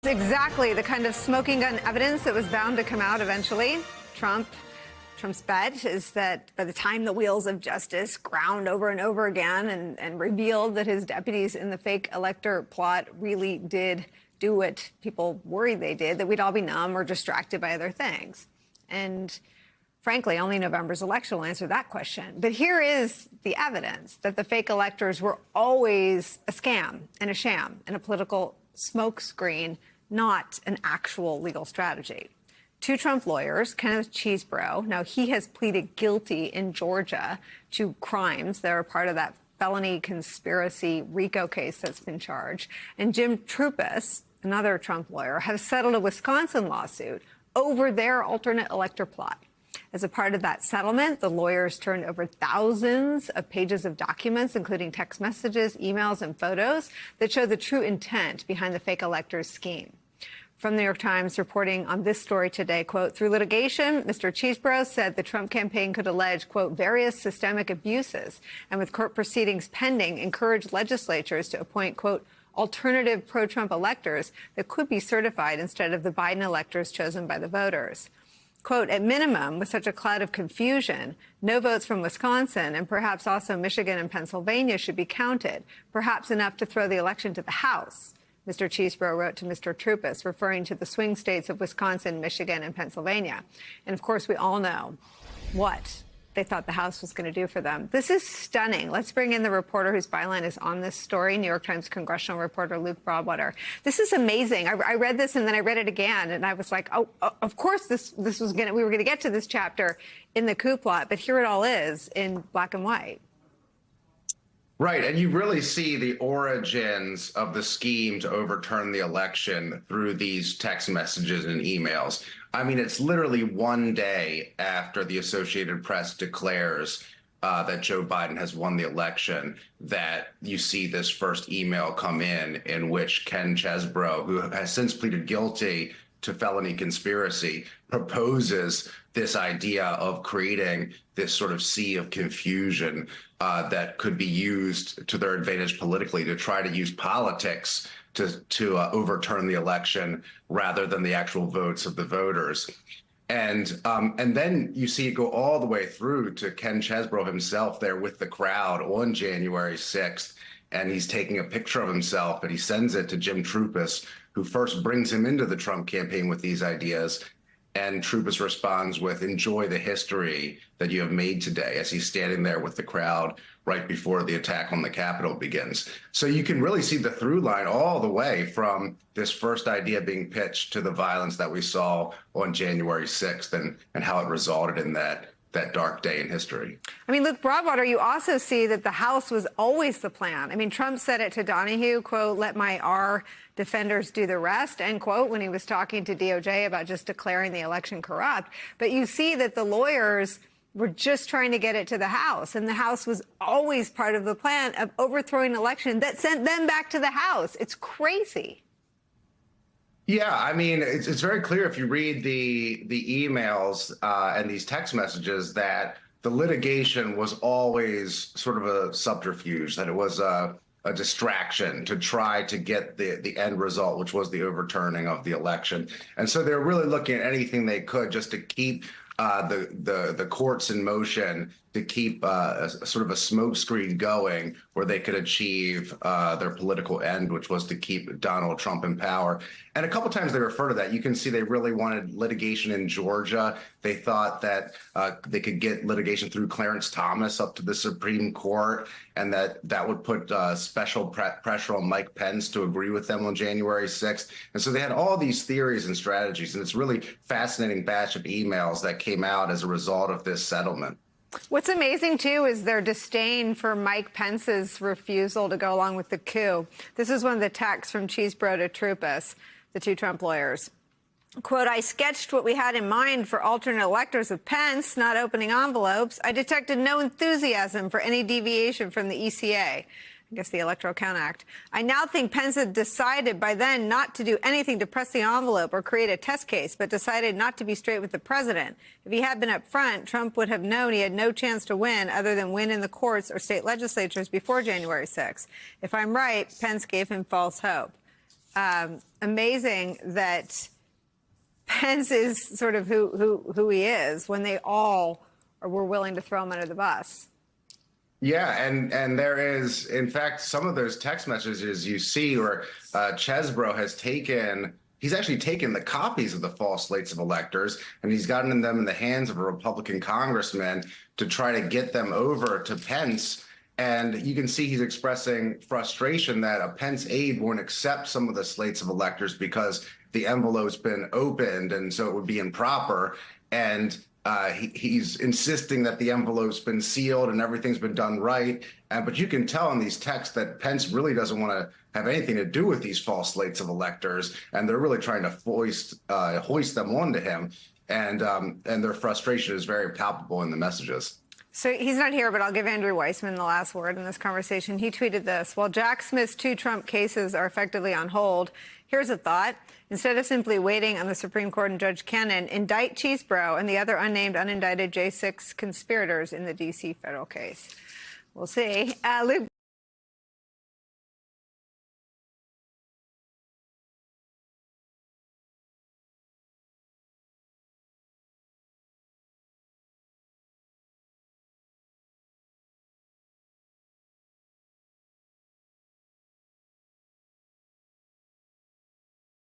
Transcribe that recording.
Exactly the kind of smoking gun evidence that was bound to come out eventually. Trump's bet is that by the time the wheels of justice ground over and over again and revealed that his deputies in the fake elector plot really did do what people worried they did, that we'd all be numb or distracted by other things. And frankly, only November's election will answer that question. But here is the evidence that the fake electors were always a scam and a sham and a political smokescreen, not an actual legal strategy. Two Trump lawyers, Kenneth Chesebro, now he has pleaded guilty in Georgia to crimes that are part of that felony conspiracy RICO case that's been charged, and Jim Troupis, another Trump lawyer, have settled a Wisconsin lawsuit over their alternate elector plot. As a part of that settlement, the lawyers turned over thousands of pages of documents, including text messages, emails, and photos that show the true intent behind the fake electors scheme. From the New York Times reporting on this story today, quote, through litigation, Mr. Chesebro said the Trump campaign could allege, quote, various systemic abuses and with court proceedings pending, encourage legislatures to appoint, quote, alternative pro-Trump electors that could be certified instead of the Biden electors chosen by the voters. Quote, at minimum, with such a cloud of confusion, no votes from Wisconsin and perhaps also Michigan and Pennsylvania should be counted, perhaps enough to throw the election to the House, Mr. Chesebro wrote to Mr. Troupis, referring to the swing states of Wisconsin, Michigan, and Pennsylvania. And of course, we all know what they thought the House was going to do for them. This is stunning. Let's bring in the reporter whose byline is on this story, New York Times congressional reporter Luke Broadwater. This is amazing. I read this and then I read it again, and I was like, oh, of course we were going to get to this chapter in the coup plot, but here it all is in black and white. Right, and you really see the origins of the scheme to overturn the election through these text messages and emails. I mean, it's literally one day after the Associated Press declares that Joe Biden has won the election that you see this first email come in which Ken Chesebro, who has since pleaded guilty to felony conspiracy, proposes this idea of creating this sort of sea of confusion that could be used to their advantage politically to try to use politics to overturn the election rather than the actual votes of the voters. And then you see it go all the way through to Ken Chesebro himself there with the crowd on January 6th. And he's taking a picture of himself and he sends it to Jim Troupis, who first brings him into the Trump campaign with these ideas. And Troupis responds with, enjoy the history that you have made today, as he's standing there with the crowd right before the attack on the Capitol begins. So you can really see the through line all the way from this first idea being pitched to the violence that we saw on January 6th and how it resulted in that dark day in history. I mean, Luke Broadwater, you also see that the House was always the plan. I mean, Trump said it to Donahue, quote, let my R defenders do the rest, end quote, when he was talking to DOJ about just declaring the election corrupt. But you see that the lawyers were just trying to get it to the House, and the House was always part of the plan of overthrowing an election that sent them back to the House. It's crazy. Yeah, I mean, it's very clear if you read the emails and these text messages that the litigation was always sort of a subterfuge, that it was a distraction to try to get the end result, which was the overturning of the election. And so they're really looking at anything they could just to keep the courts in motion, to keep sort of a smokescreen going where they could achieve their political end, which was to keep Donald Trump in power. And a couple times they refer to that. You can see they really wanted litigation in Georgia. They thought that they could get litigation through Clarence Thomas up to the Supreme Court, and that would put special pressure on Mike Pence to agree with them on January 6th. And so they had all these theories and strategies, and it's really fascinating batch of emails that came out as a result of this settlement. What's amazing, too, is their disdain for Mike Pence's refusal to go along with the coup. This is one of the texts from Chesebro to Troupis, the two Trump lawyers. Quote, I sketched what we had in mind for alternate electors of Pence not opening envelopes. I detected no enthusiasm for any deviation from the ECA. I guess the Electoral Count Act. I now think Pence had decided by then not to do anything to press the envelope or create a test case, but decided not to be straight with the president. If he had been up front, Trump would have known he had no chance to win other than win in the courts or state legislatures before January 6th. If I'm right, Pence gave him false hope. amazing that Pence is sort of who he is when they all were willing to throw him under the bus. Yeah, and there is, in fact, some of those text messages you see where Chesebro has taken, he's actually taken the copies of the false slates of electors, and he's gotten them in the hands of a Republican congressman to try to get them over to Pence. And you can see he's expressing frustration that a Pence aide won't accept some of the slates of electors because the envelope's been opened, and so it would be improper. And he's insisting that the envelope's been sealed and everything's been done right. But you can tell in these texts that Pence really doesn't want to have anything to do with these false slates of electors, and they're really trying to hoist them onto him. And their frustration is very palpable in the messages. So he's not here, but I'll give Andrew Weissman the last word in this conversation. He tweeted this: while Jack Smith's 2 Trump cases are effectively on hold, here's a thought. Instead of simply waiting on the Supreme Court and Judge Kennan, indict Chesebro and the other unnamed, unindicted J6 conspirators in the D.C. federal case. We'll see. Luke.